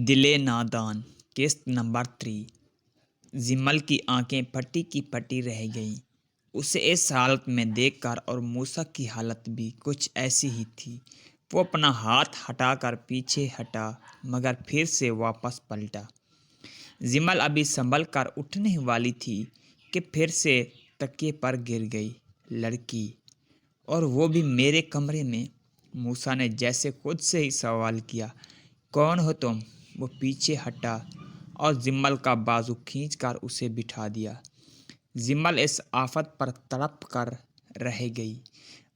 दिले नादान किस्त नंबर 3। जिमल की आंखें फटी की फटी रह गईं। उसे इस हालत में देखकर और मूसा की हालत भी कुछ ऐसी ही थी। वो अपना हाथ हटाकर पीछे हटा मगर फिर से वापस पलटा। जिमल अभी संभल कर उठने वाली थी कि फिर से तकिए पर गिर गई। लड़की, और वो भी मेरे कमरे में। मूसा ने जैसे खुद से ही सवाल किया, कौन हो तुम? वो पीछे हटा और जिम्मल का बाजू खींचकर उसे बिठा दिया। जिम्मल इस आफत पर तड़प कर रह गई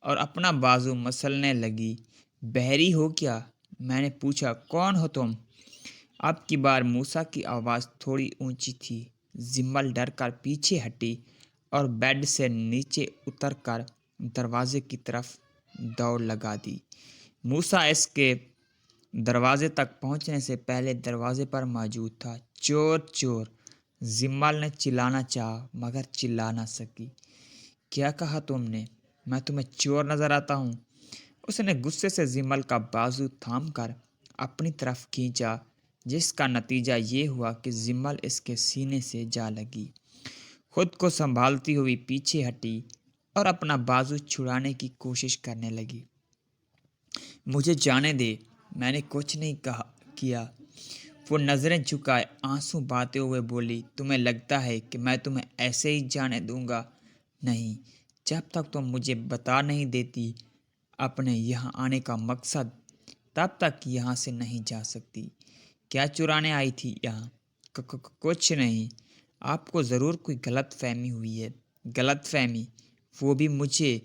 और अपना बाजू मसलने लगी। बहरी हो क्या? मैंने पूछा। कौन हो तुम? अब की बार मूसा की आवाज़ थोड़ी ऊंची थी। जिम्मल डर कर पीछे हटी और बेड से नीचे उतरकर दरवाजे की तरफ दौड़ लगा दी। मूसा इसके दरवाजे तक पहुंचने से पहले दरवाजे पर मौजूद था। चोर चोर! जिम्मल ने चिल्लाना चाहा मगर चिल्ला ना सकी। क्या कहा तुमने? मैं तुम्हें चोर नजर आता हूँ? उसने गुस्से से जिम्मल का बाजू थामकर अपनी तरफ खींचा, जिसका नतीजा ये हुआ कि जिम्मल इसके सीने से जा लगी। खुद को संभालती हुई पीछे हटी और अपना बाजू छुड़ाने की कोशिश करने लगी। मुझे जाने दे, मैंने कुछ नहीं किया। वो नज़रें झुकाए आंसू बहाते हुए बोली, तुम्हें लगता है कि मैं तुम्हें ऐसे ही जाने दूंगा? नहीं, जब तक तुम मुझे बता नहीं देती अपने यहाँ आने का मकसद, तब तक यहाँ से नहीं जा सकती। क्या चुराने आई थी यहाँ? कुछ नहीं। आपको ज़रूर कोई गलत फहमी हुई है। गलत फहमी? वो भी मुझे?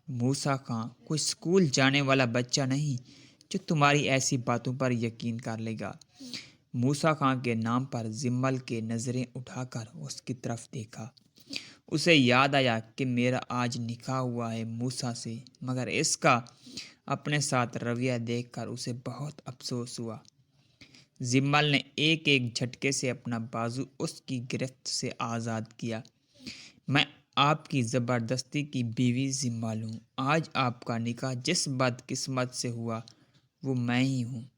मूसा खां कोई स्कूल जाने वाला बच्चा नहीं जो तुम्हारी ऐसी बातों पर यकीन कर लेगा। मूसा खां के नाम पर जिम्मल के नज़रें उठाकर उसकी तरफ देखा। उसे याद आया कि मेरा आज निकाह हुआ है मूसा से, मगर इसका अपने साथ रवैया देखकर उसे बहुत अफसोस हुआ। जिम्मल ने एक एक झटके से अपना बाजू उसकी गिरफ्त से आज़ाद किया। मैं आपकी ज़बरदस्ती की बीवी जिम्मल हूँ। आज आपका निकाह जिस बदकिस्मत से हुआ वो मैं ही हूँ।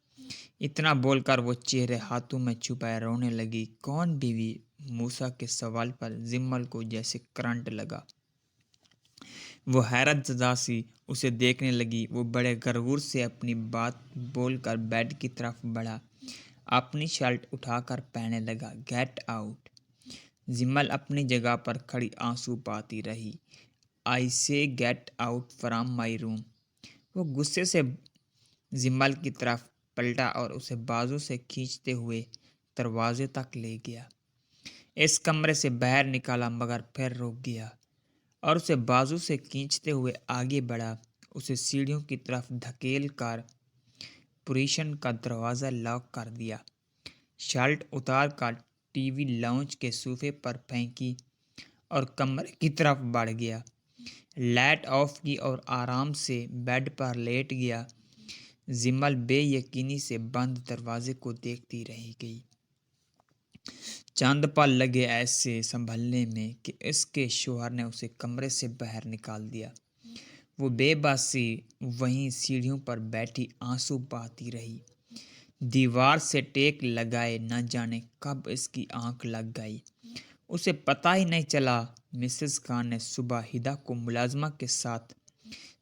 इतना बोलकर वो चेहरे हाथों में छुपाए रोने लगी। कौन बीवी? मूसा के सवाल पर जिम्मल को जैसे करंट लगा। वो हैरत ज़दा सी उसे देखने लगी। वो बड़े गरूर से अपनी बात बोलकर बेड की तरफ बढ़ा, अपनी शर्ट उठाकर पहनने लगा। Get out! जिम्मल अपनी जगह पर खड़ी आंसू बहाती रही। आई से get out from my room! वो गुस्से से जिम्मल की तरफ पलटा और उसे बाजू से खींचते हुए दरवाजे तक ले गया। इस कमरे से बाहर निकाला मगर फिर रुक गया और उसे बाजू से खींचते हुए आगे बढ़ा। उसे सीढ़ियों की तरफ धकेल कर पुरीशन का दरवाज़ा लॉक कर दिया। शर्ट उतार कर टीवी लाउंज के सोफे पर फेंकी और कमरे की तरफ बढ़ गया। लाइट ऑफ की और आराम से बेड पर लेट गया। जिम्मल बेयकीनी से बंद दरवाजे को देखती रह गई। चांद पर लगे ऐसे संभलने में कि इसके शौहर ने उसे कमरे से बाहर निकाल दिया। वो बेबसी वहीं सीढ़ियों पर बैठी आंसू बहाती रही। दीवार से टेक लगाए न जाने कब इसकी आंख लग गई। उसे पता ही नहीं चला। मिसेस खान ने सुबह हिदा को मुलाजमा के साथ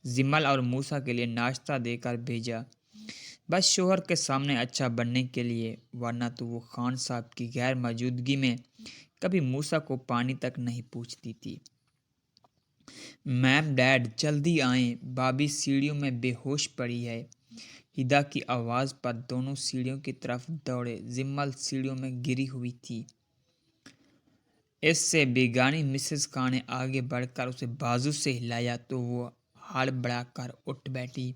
जिमल और मूसा के लिए नाश्ता देकर भेजा, बस शोहर के सामने अच्छा बनने के लिए, वरना तो वो खान साहब की गैर मौजूदगी में कभी मूसा को पानी तक नहीं पूछती थी। मैम डैड जल्दी आएं, भाभी सीढ़ियों में बेहोश पड़ी है। हिदा की आवाज़ पर दोनों सीढ़ियों की तरफ दौड़े। जिम्मल सीढ़ियों में गिरी हुई थी। इससे बेगानी मिसेस खान ने आगे बढ़कर उसे बाजू से हिलाया तो वो हड़बड़ाकर उठ बैठी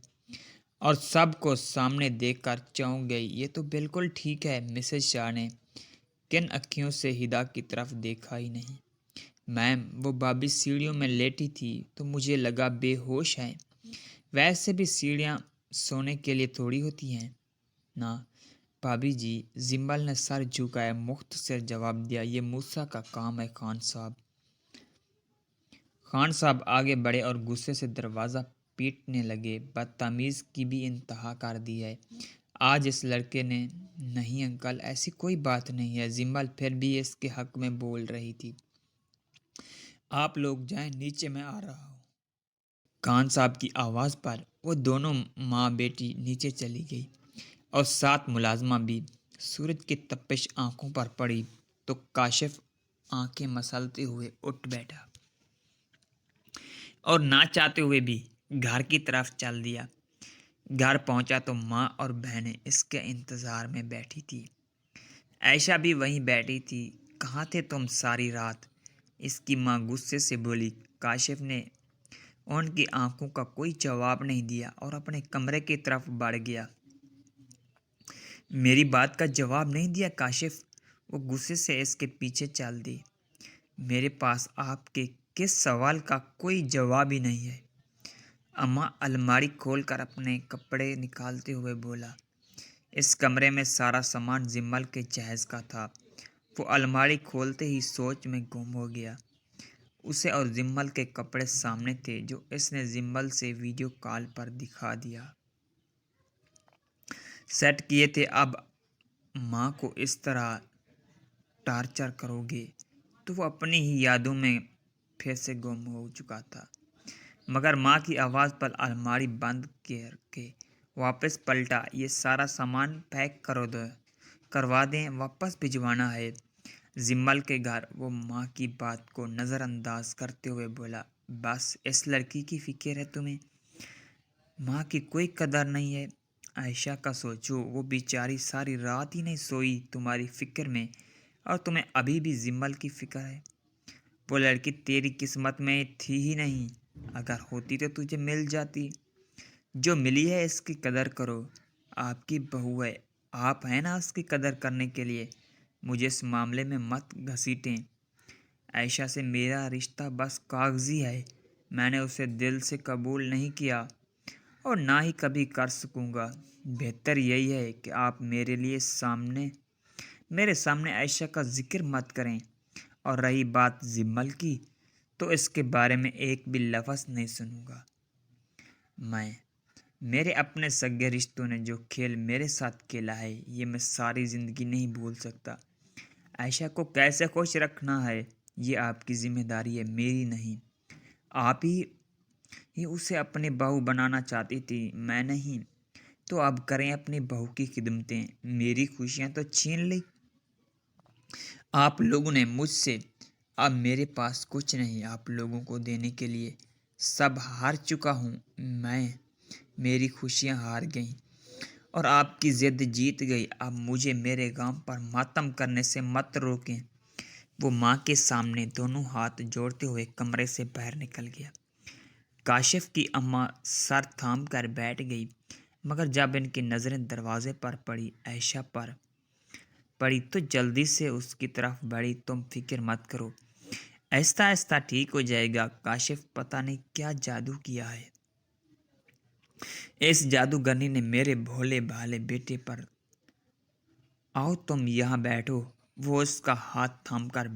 और सबको सामने देखकर चौंक गई। ये तो बिल्कुल ठीक है। मिसेस शाह ने किन अखियों से हिदा की तरफ देखा ही नहीं। मैम, वो भाभी सीढ़ियों में लेटी थी तो मुझे लगा बेहोश है। वैसे भी सीढ़ियाँ सोने के लिए थोड़ी होती हैं ना भाभी जी। जिम्मल ने सर झुकाया मुख्त से जवाब दिया, ये मूसा का काम है खान साहब। खान साहब आगे बढ़े और गुस्से से दरवाज़ा पीटने लगे। बदतमीज़ की भी इंतहा कर दी है। آج اس لڑکے نے نہیں انکل، ایسی کوئی بات نہیں ہے۔ زمل پھر بھی اس کے حق میں بول رہی تھی۔ آپ لوگ جائیں، نیچے میں آ رہا ہوں۔ خان صاحب کی آواز پر وہ دونوں ماں بیٹی نیچے چلی گئی اور ساتھ ملازمہ بھی۔ سورج کی تپش آنکھوں پر پڑی تو کاشف آنکھیں مسلتے ہوئے اٹھ بیٹھا اور نہ چاہتے ہوئے بھی گھر کی طرف چل دیا۔ گھر پہنچا تو ماں اور بہنیں اس کے انتظار میں بیٹھی تھی۔ عائشہ بھی وہیں بیٹھی تھی۔ کہاں تھے تم ساری رات؟ اس کی ماں غصے سے بولی۔ کاشف نے ان کی آنکھوں کا کوئی جواب نہیں دیا اور اپنے کمرے کی طرف بڑھ گیا۔ میری بات کا جواب نہیں دیا کاشف؟ وہ غصے سے اس کے پیچھے چل دی۔ میرے پاس آپ کے کس سوال کا کوئی جواب ہی نہیں ہے۔ اماں الماری کھول کر اپنے کپڑے نکالتے ہوئے بولا۔ اس کمرے میں سارا سامان زمل کے جہیز کا تھا۔ وہ الماری کھولتے ہی سوچ میں گم ہو گیا۔ اسے اور زمل کے کپڑے سامنے تھے جو اس نے زمل سے ویڈیو کال پر دکھا دیا سیٹ کیے تھے۔ اب ماں کو اس طرح ٹارچر کرو گے؟ تو وہ اپنی ہی یادوں میں پھر سے گم ہو چکا تھا، مگر ماں کی آواز پر الماری بند کر کے واپس پلٹا۔ یہ سارا سامان پیک کروا دیں، واپس بھجوانا ہے زمل کے گھر۔ وہ ماں کی بات کو نظر انداز کرتے ہوئے بولا۔ بس اس لڑکی کی فکر ہے تمہیں، ماں کی کوئی قدر نہیں ہے۔ عائشہ کا سوچو، وہ بیچاری ساری رات ہی نہیں سوئی تمہاری فکر میں، اور تمہیں ابھی بھی زمل کی فکر ہے۔ وہ لڑکی تیری قسمت میں تھی ہی نہیں، اگر ہوتی تو تجھے مل جاتی۔ جو ملی ہے اس کی قدر کرو، آپ کی بہو ہے، آپ ہیں نا اس کی قدر کرنے کے لیے۔ مجھے اس معاملے میں مت گھسیٹیں۔ عائشہ سے میرا رشتہ بس کاغذی ہے، میں نے اسے دل سے قبول نہیں کیا اور نہ ہی کبھی کر سکوں گا۔ بہتر یہی ہے کہ آپ میرے سامنے عائشہ کا ذکر مت کریں، اور رہی بات زمل کی تو اس کے بارے میں ایک بھی لفظ نہیں سنوں گا۔ میرے اپنے سگے رشتوں نے جو کھیل میرے ساتھ کھیلا ہے، یہ میں ساری زندگی نہیں بھول سکتا۔ عائشہ کو کیسے خوش رکھنا ہے یہ آپ کی ذمہ داری ہے، میری نہیں۔ آپ ہی اسے اپنی بہو بنانا چاہتی تھی، میں نہیں۔ تو اب کریں اپنی بہو کی خدمتیں، میری خوشیاں تو چھین لی آپ لوگوں نے مجھ سے۔ اب میرے پاس کچھ نہیں آپ لوگوں کو دینے کے لیے، سب ہار چکا ہوں میں، میری خوشیاں ہار گئیں اور آپ کی ضد جیت گئی۔ اب مجھے میرے غم پر ماتم کرنے سے مت روکیں۔ وہ ماں کے سامنے دونوں ہاتھ جوڑتے ہوئے کمرے سے باہر نکل گیا۔ کاشف کی اماں سر تھام کر بیٹھ گئی، مگر جب ان کی نظریں دروازے پر عائشہ پر پڑی تو جلدی سے اس کی طرف بڑھی۔ تم فکر مت کرو، آہستہ آہستہ ٹھیک ہو جائے گا۔ کاشف پتہ نہیں کیا جادو کیا ہے اس جادوگرنی نے میرے بھولے بھالے بیٹے پر۔ آؤ تم یہاں بیٹھو۔ وہ اس کا ہاتھ تھام کر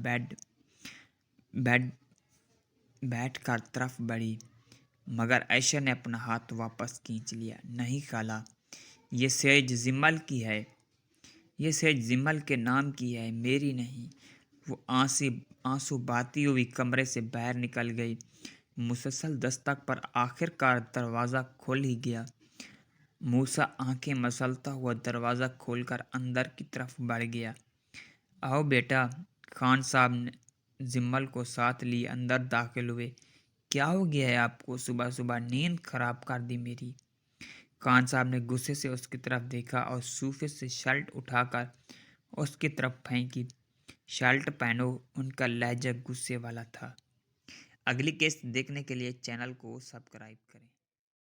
بیٹھ کر طرف بڑھی، مگر عائشہ نے اپنا ہاتھ واپس کھینچ لیا۔ نہیں خالہ، یہ سیج زمل کی ہے، یہ سیج زمل کے نام کی ہے، میری نہیں۔ وہ آنسو بہاتی ہوئی کمرے سے باہر نکل گئی۔ مسلسل دستک پر آخر کار دروازہ کھل ہی گیا۔ موسیٰ آنکھیں مسلتا ہوا دروازہ کھول کر اندر کی طرف بڑھ گیا۔ آؤ بیٹا۔ خان صاحب نے زمل کو ساتھ لیے اندر داخل ہوئے۔ کیا ہو گیا ہے آپ کو؟ صبح صبح نیند خراب کر دی میری۔ خان صاحب نے غصے سے اس کی طرف دیکھا اور صوفے سے شرٹ اٹھا کر اس کی طرف پھینکی۔ شرٹ پہنو، ان کا لہجہ غصے والا تھا۔ اگلی قسط دیکھنے کے لیے چینل کو سبسکرائب کریں۔